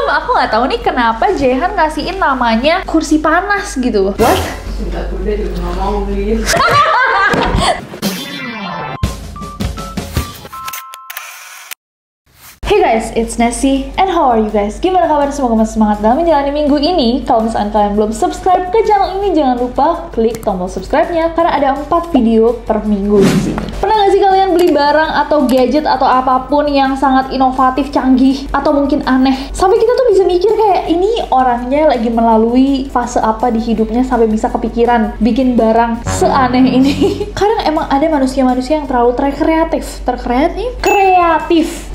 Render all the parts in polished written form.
aku nggak tahu nih kenapa Jaehan ngasihin namanya kursi panas gitu. What? Enggak, udah juga nggak mau beli. Hey guys, it's Nessie, and how are you guys? Gimana kabar? Semoga masih semangat dalam menjalani minggu ini. Kalau misalkan kalian belum subscribe ke channel ini, jangan lupa klik tombol subscribe-nya karena ada 4 video per minggu di sini. Pernah gak sih kalian beli barang atau gadget atau apapun yang sangat inovatif, canggih, atau mungkin aneh? Sampai kita tuh bisa mikir kayak, ini orangnya lagi melalui fase apa di hidupnya sampai bisa kepikiran bikin barang seaneh ini. Kadang emang ada manusia-manusia yang terlalu kreatif.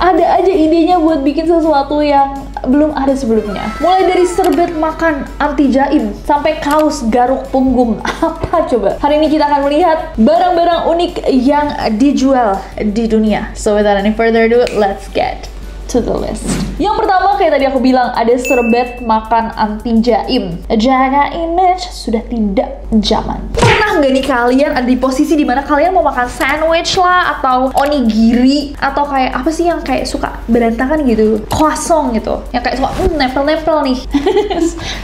Ada aja idenya buat bikin sesuatu yang belum ada sebelumnya. Mulai dari serbet makan anti jaim sampai kaos garuk punggung. Apa coba? Hari ini kita akan melihat barang-barang unik yang dijual di dunia. So without any further ado, let's get to the list. Yang pertama, kayak tadi aku bilang, ada serbet makan anti jaim. Jaga image sudah tidak zaman. Pernah nggak nih kalian ada di posisi dimana kalian mau makan sandwich lah, atau onigiri, atau kayak apa sih yang kayak suka berantakan gitu, croissant gitu, yang kayak suka nempel-nempel nih.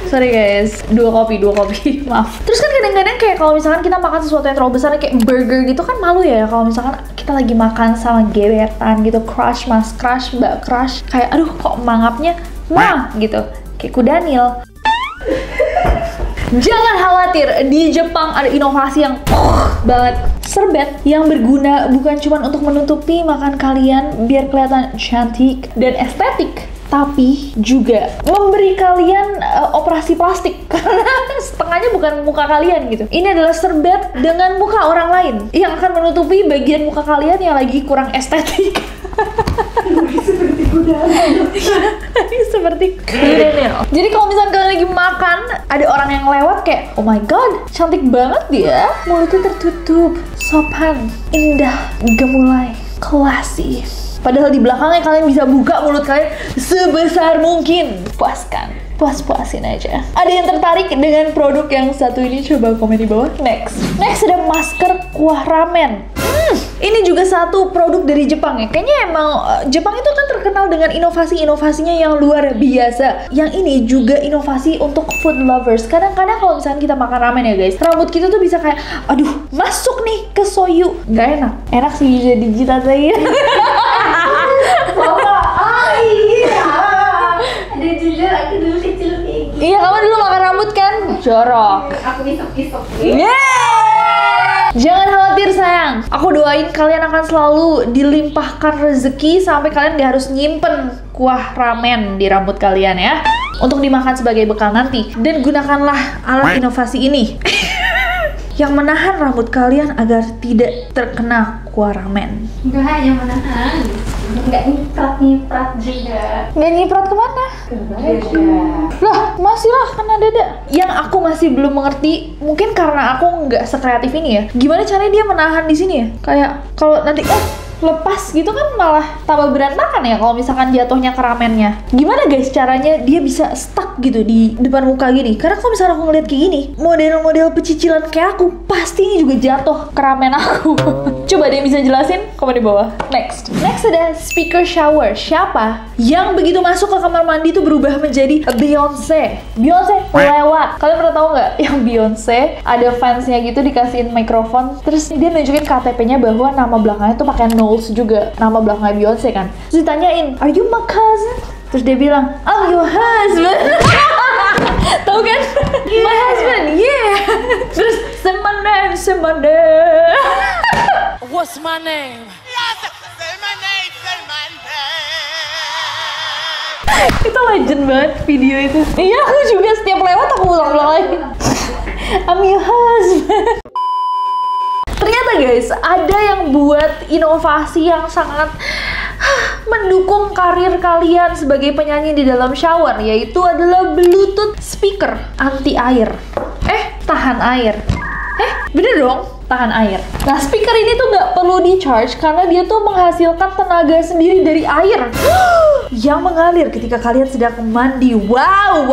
Sorry guys, dua kopi, maaf. Terus kan kadang-kadang kayak kalau misalkan kita makan sesuatu yang terlalu besar kayak burger gitu kan malu ya kalau misalkan kita lagi makan sama gebetan gitu, crush mas crush, mbak crush, kayak aduh kok mangapnya mah gitu, kayak kudanil. Jangan khawatir, di Jepang ada inovasi yang banget. Serbet yang berguna bukan cuma untuk menutupi makan kalian biar kelihatan cantik dan estetik, tapi juga memberi kalian operasi plastik karena setengahnya bukan muka kalian gitu. Ini adalah serbet dengan muka orang lain yang akan menutupi bagian muka kalian yang lagi kurang estetik. Seperti kudanil. Seperti kudanil. Jadi kalau misalnya kalian lagi makan, ada orang yang lewat kayak, oh my god, cantik banget dia, mulutnya tertutup, sopan, indah, gemulai, classy. Padahal di belakangnya kalian bisa buka mulut kalian sebesar mungkin. Puas-puasin aja. Ada yang tertarik dengan produk yang satu ini? Coba komen di bawah. Next ada masker kuah ramen. Ini juga satu produk dari Jepang ya. Kayaknya emang Jepang itu kan terkenal dengan inovasi-inovasinya yang luar biasa. Yang ini juga inovasi untuk food lovers. Kadang-kadang kalau misalnya kita makan ramen ya guys, rambut kita tuh bisa kayak, aduh masuk nih ke soyu. Nggak enak. Enak sih jadi jilat-jilat. Ada jujur, aku dulu kecil kayak gitu. Iya, kamu dulu makan rambut kan? Jorok. Aku isok-isok. Jangan khawatir sayang, aku doain kalian akan selalu dilimpahkan rezeki sampai kalian gak harus nyimpen kuah ramen di rambut kalian ya, untuk dimakan sebagai bekal nanti. Dan gunakanlah alat inovasi ini yang menahan rambut kalian agar tidak terkena kuah ramen. Enggak hanya menahan, nggak nyiprat juga. Nggak nyiprat kemana? Ke dada. Lah, masih lah kena dada. Yang aku masih belum mengerti, mungkin karena aku nggak sekreatif ini ya. Gimana caranya dia menahan di sini ya? Kayak kalau nanti lepas gitu kan malah tambah berantakan ya kalau misalkan jatuhnya ke ramennya. Gimana guys caranya dia bisa stuck gitu di depan muka gini? Karena kalau misalnya aku ngeliat kayak gini, model-model pecicilan kayak aku, pasti ini juga jatuh ke ramen aku. Coba ada yang bisa jelasin? Komen di bawah. Next ada speaker shower. Siapa yang begitu masuk ke kamar mandi tuh berubah menjadi Beyonce lewat. Kalian pernah tahu nggak yang Beyonce ada fansnya gitu dikasihin mikrofon, terus dia nunjukin KTP-nya bahwa nama belakangnya tuh pakai Knowles juga, nama belakangnya Beyonce kan. Terus ditanyain, are you my cousin? Terus dia bilang, I'm your husband. Tahu kan? Yeah. My husband, yeah. Terus say my name. What's my name? Itu legend banget video itu. Iya, aku juga setiap lewat aku ulang-ulang lagi. I'm your husband. Ternyata guys, ada yang buat inovasi yang sangat mendukung karir kalian sebagai penyanyi di dalam shower, yaitu adalah Bluetooth speaker anti air. Tahan air. Bener dong? tahan air. Nah, speaker ini tuh nggak perlu di charge karena dia tuh menghasilkan tenaga sendiri dari air yang mengalir ketika kalian sedang mandi. Wow.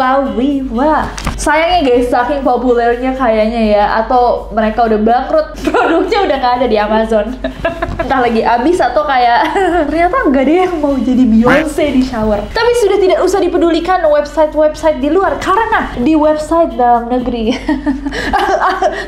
Sayangnya guys, saking populernya kayaknya ya, atau mereka udah bangkrut, produknya udah nggak ada di Amazon. Entah lagi habis atau kayak ternyata nggak ada yang mau jadi Beyonce di shower. Tapi sudah tidak usah dipedulikan website di luar, karena di website dalam negeri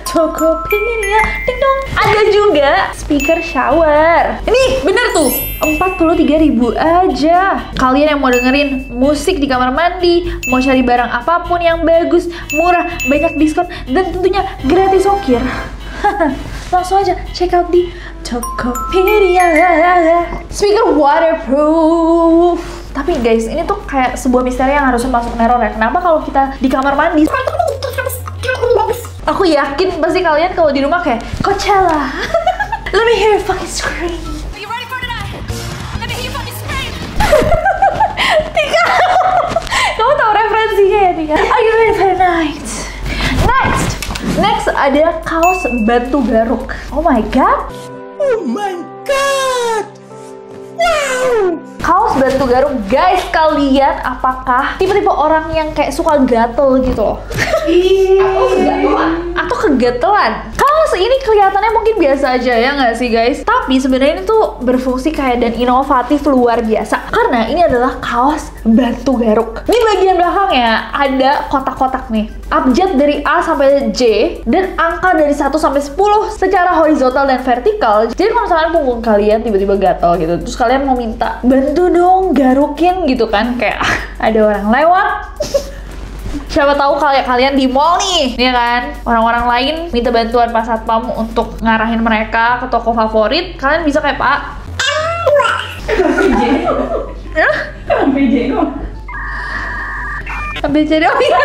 Tokopedia, ding dong, ada juga speaker shower. Ini bener tuh, 43.000 aja. Kalian yang mau dengerin musik di kamar mandi, mau cari barang apapun yang bagus, murah, banyak diskon, dan tentunya gratis ongkir, langsung aja check out di Tokopedia. Speaker waterproof. Tapi guys, ini tuh kayak sebuah misteri yang harusnya masuk neror ya. Kenapa kalau kita di kamar mandi? Aku yakin pasti kalian kalau di rumah kayak Coachella. Let me hear you fucking scream. Are you ready for tonight? Let me hear you fucking scream. Tika, kamu tahu referensinya ya Tika? Are you ready for tonight? Next ada kaos batu garuk. Oh my god. Wow. Kaos batu garuk, guys, kalian apakah tipe-tipe orang yang kayak suka gatel gitu loh? Atau kegatelan? Kaos ini kelihatannya mungkin biasa aja ya nggak sih guys? Tapi sebenarnya ini tuh berfungsi kayak dan inovatif luar biasa. Karena ini adalah kaos batu garuk. Di bagian belakangnya ada kotak-kotak nih. Abjad dari A sampai J dan angka dari 1 sampai 10 secara horizontal dan vertikal. Jadi kalau misalkan punggung kalian tiba-tiba gatal gitu, terus kalian mau minta bantu dong garukin gitu kan, kayak ada orang lewat. Siapa tahu kalian di mall nih, ya kan? Orang-orang lain minta bantuan Pak Satpam untuk ngarahin mereka ke toko favorit. Kalian bisa kayak Pak BCD. Oh iya.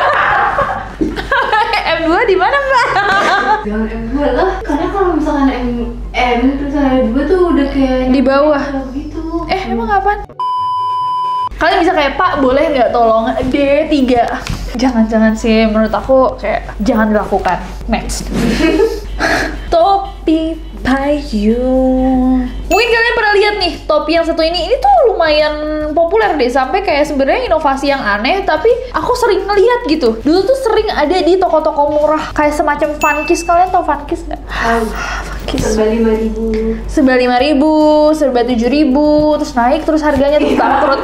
M2 di mana, Mbak? Jangan M2 lah, karena kalau misalkan M terus ada 2 tuh udah kayak Di bawah. gitu. Emang kapan? Kalian bisa kayak Pak, boleh nggak tolong D3? Jangan sih, menurut aku kayak jangan dilakukan. Next. Topi payung. Mungkin kalian pernah lihat nih topi yang satu ini tuh lumayan populer deh, sampai kayak sebenarnya inovasi yang aneh, tapi aku sering ngeliat gitu. Dulu tuh sering ada di toko-toko murah kayak semacam Funkies. Kalian tau Funkies nggak? Funkies. Serba 5.000, serba 7.000, terus naik terus harganya terus bangkrut.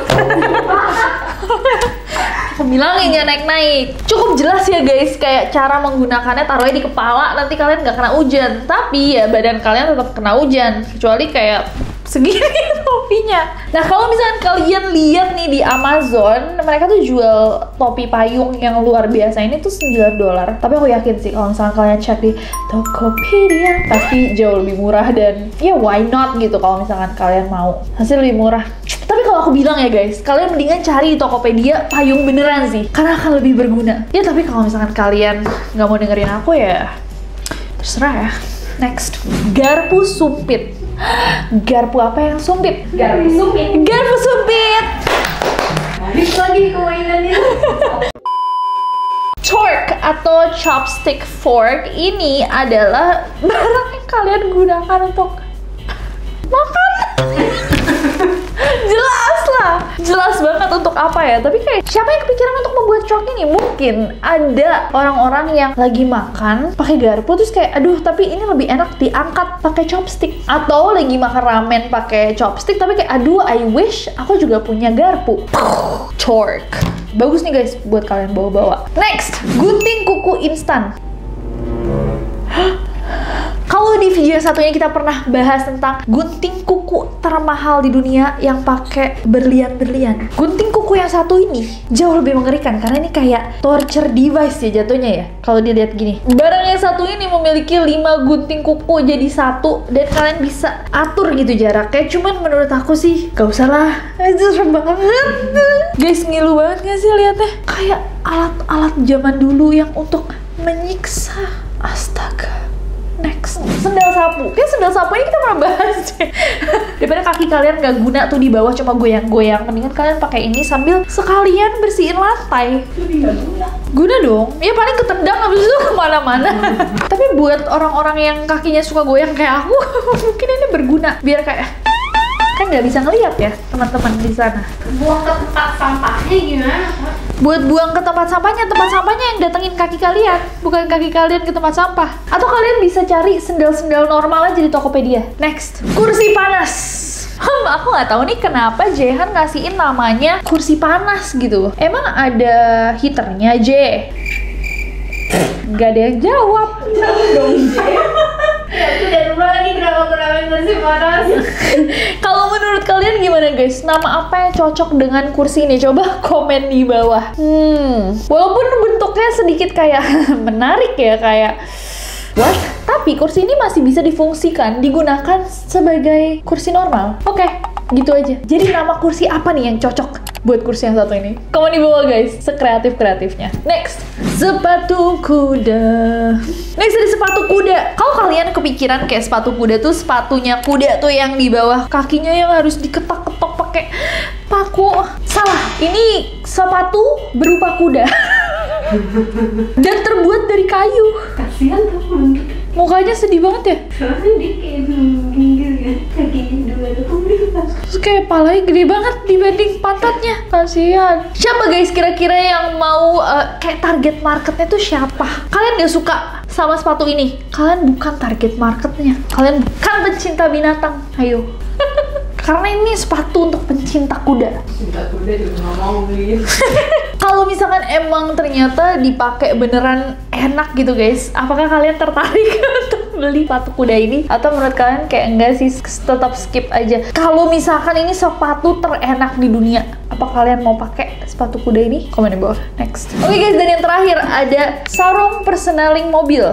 Aku bilangin ya naik-naik. Cukup jelas ya guys, kayak cara menggunakannya, taruhnya di kepala, nanti kalian nggak kena hujan. Tapi ya badan kalian tetap kena hujan, kecuali kayak segini topinya. Nah, kalau misalkan kalian lihat nih di Amazon, mereka tuh jual topi payung yang luar biasa ini tuh $9. Tapi aku yakin sih kalau misalkan kalian cek di Tokopedia pasti jauh lebih murah, dan ya why not gitu kalau misalkan kalian mau. Hasil lebih murah. Tapi kalau aku bilang ya guys, kalian mendingan cari di Tokopedia payung beneran sih, karena akan lebih berguna. Ya tapi kalau misalkan kalian nggak mau dengerin aku ya terserah ya. Next, garpu sumpit. Garpu apa yang sumpit? Garpu sumpit. Garpu sumpit. Habis lagi kemainan itu. Fork atau chopstick fork ini adalah barang yang kalian gunakan untuk makan. Jelas banget untuk apa ya. Tapi kayak siapa yang kepikiran untuk membuat fork ini? Mungkin ada orang-orang yang lagi makan pakai garpu terus kayak aduh tapi ini lebih enak diangkat pakai chopstick, atau lagi makan ramen pakai chopstick tapi kayak aduh I wish aku juga punya garpu. Fork bagus nih guys buat kalian bawa-bawa. Next, gunting kuku instan. Kalau di video satunya kita pernah bahas tentang gunting kuku termahal di dunia yang pakai berlian-berlian. Gunting kuku yang satu ini jauh lebih mengerikan karena ini kayak torture device ya jatuhnya ya. Kalau dilihat gini, barang yang satu ini memiliki 5 gunting kuku jadi satu, dan kalian bisa atur gitu jaraknya. Cuman menurut aku sih gak usah lah, itu serem banget. Guys, ngilu banget gak sih liatnya? Kayak alat-alat zaman dulu yang untuk menyiksa. Astaga. Next, sendal sapu. Kayak sendal sapu ini kita pernah bahas deh. Daripada kaki kalian gak guna tuh di bawah cuma goyang-goyang, mendingan kalian pakai ini sambil sekalian bersihin lantai. Guna dong. Ya paling ketendang habis itu kemana-mana. Tapi buat orang-orang yang kakinya suka goyang kayak aku, mungkin ini berguna. Biar kayak kan nggak bisa ngeliat ya teman-teman di sana. Buang ke tempat sampahnya gimana, Kak? Buat buang ke tempat sampahnya yang datengin kaki kalian, bukan kaki kalian ke tempat sampah. Atau kalian bisa cari sendal-sendal normal aja di Tokopedia. Next, kursi panas. Aku nggak tahu nih kenapa Jehan ngasihin namanya kursi panas gitu. Emang ada heaternya, J? Gak ada yang jawab. Dong, aku udah lupa lagi kenapa kursi panas. Kalau menurut kalian gimana guys? Nama apa yang cocok dengan kursi ini? Coba komen di bawah. Walaupun bentuknya sedikit kayak menarik ya, kayak what? Tapi kursi ini masih bisa difungsikan, digunakan sebagai kursi normal. Oke, gitu aja. Jadi nama kursi apa nih yang cocok buat kursi yang satu ini? Komen di bawah guys, sekreatif-kreatifnya. Next, sepatu kuda. Next ada sepatu kuda. Kalau kalian kepikiran kayak sepatu kuda tuh sepatunya kuda tuh yang di bawah kakinya yang harus diketok-ketok pakai paku. Salah, ini sepatu berupa kuda. Dan terbuat dari kayu. Kasihan tuh bentuk. Mukanya sedih banget ya. Soalnya dia kayak minggir kan, kakinya dua tuh. Terus kayak palanya gede banget dibanding pantatnya. Kasihan. Siapa guys kira-kira yang mau kayak target marketnya tuh siapa? Kalian gak suka sama sepatu ini? Kalian bukan target marketnya. Kalian bukan pencinta binatang. Ayo. Karena ini sepatu untuk pencinta kuda. Cinta kuda juga nggak mau beli. Kalau misalkan emang ternyata dipakai beneran enak gitu guys, apakah kalian tertarik untuk beli sepatu kuda ini? Atau menurut kalian kayak enggak sih, tetap skip aja? Kalau misalkan ini sepatu terenak di dunia, apa kalian mau pakai sepatu kuda ini? Komen di bawah. Next. Oke guys, dan yang terakhir ada sarung personaling mobil.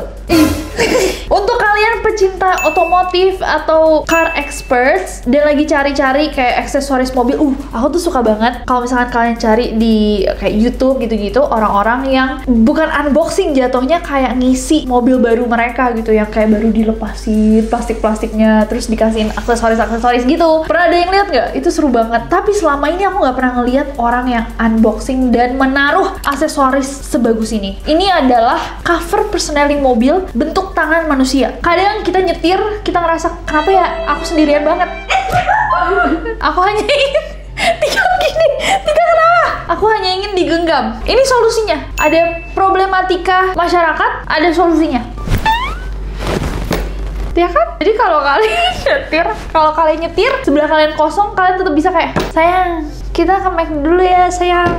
Untuk kalian pecinta otomotif atau car experts dan lagi cari-cari kayak aksesoris mobil, aku tuh suka banget kalau misalkan kalian cari di kayak YouTube gitu-gitu, orang-orang yang bukan unboxing, jatuhnya kayak ngisi mobil baru mereka gitu, yang kayak baru dilepasin plastik-plastiknya terus dikasihin aksesoris-aksesoris gitu. Pernah ada yang lihat nggak? Itu seru banget. Tapi selama ini aku nggak pernah ngeliat orang yang unboxing dan menaruh aksesoris sebagus ini. Ini adalah cover personaling mobil bentuk tangan manusia. Kadang kita nyetir, kita ngerasa kenapa ya aku sendirian banget. Aku hanya ingin tinggal gini, tinggal kenapa? Aku hanya ingin digenggam. Ini solusinya. Ada problematika masyarakat, ada solusinya. Ya kan? Jadi kalau kalian nyetir, sebelah kalian kosong, kalian tetap bisa kayak, sayang, kita ke McD dulu ya, sayang.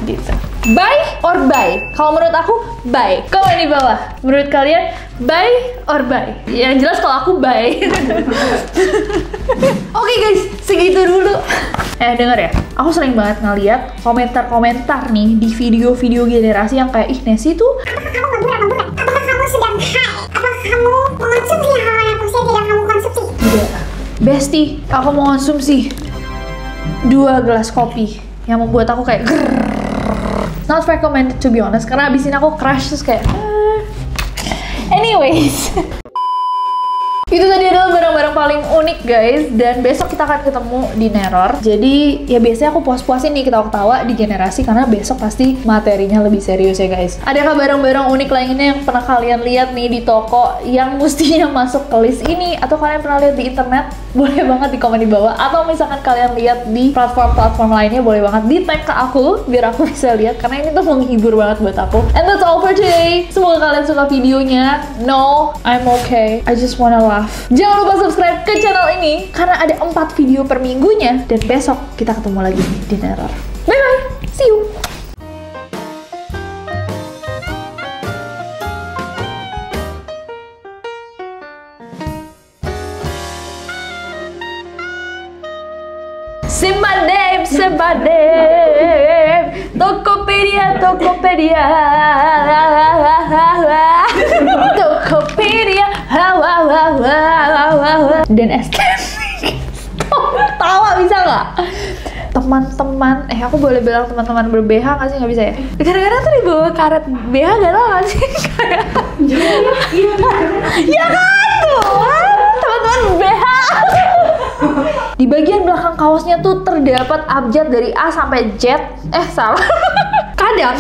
Gitu. Buy or buy? Kalau menurut aku, buy. Komen di bawah. Menurut kalian, buy or buy? Yang jelas kalau aku buy. Oke guys, segitu dulu. Denger ya, aku sering banget ngeliat komentar-komentar nih di video-video generasi yang kayak, ih Nessie tuh apakah kamu sedang high? Apakah kamu mengonsumsi hal-hal yang usia tidak kamu konsumsi? tidak. Bestie, aku mau konsumsi 2 gelas kopi yang membuat aku kayak not recommended to be honest, karena abis ini aku crash terus kayak anyways. Itu tadi adalah barang-barang paling unik guys, dan besok kita akan ketemu di Neror. Jadi ya biasanya aku puas-puasin nih ketawa-ketawa di generasi, karena besok pasti materinya lebih serius ya guys. Adakah barang-barang unik lainnya yang pernah kalian lihat nih di toko yang mestinya masuk ke list ini? Atau kalian pernah lihat di internet? Boleh banget di komen di bawah. Atau misalkan kalian lihat di platform-platform lainnya, boleh banget di tag ke aku biar aku bisa lihat, karena ini tuh menghibur banget buat aku. And that's all for today. Semoga kalian suka videonya. No, I'm okay. I just wanna laugh. Jangan lupa subscribe ke channel ini karena ada 4 video per minggunya, dan besok kita ketemu lagi di Neror. Bye bye, see you. Sebadem, Tokopedia, Tokopedia, dan estetik. Tawa bisa nggak? teman-teman, aku boleh bilang teman-teman ber-BH nggak sih? Nggak bisa ya? Kadang-kadang tuh dibawa karet BH gak tau nggak sih? Kayak ya kan tuh, teman-teman BH. Di bagian belakang kaosnya tuh terdapat abjad dari A sampai Z. Salah. Kadang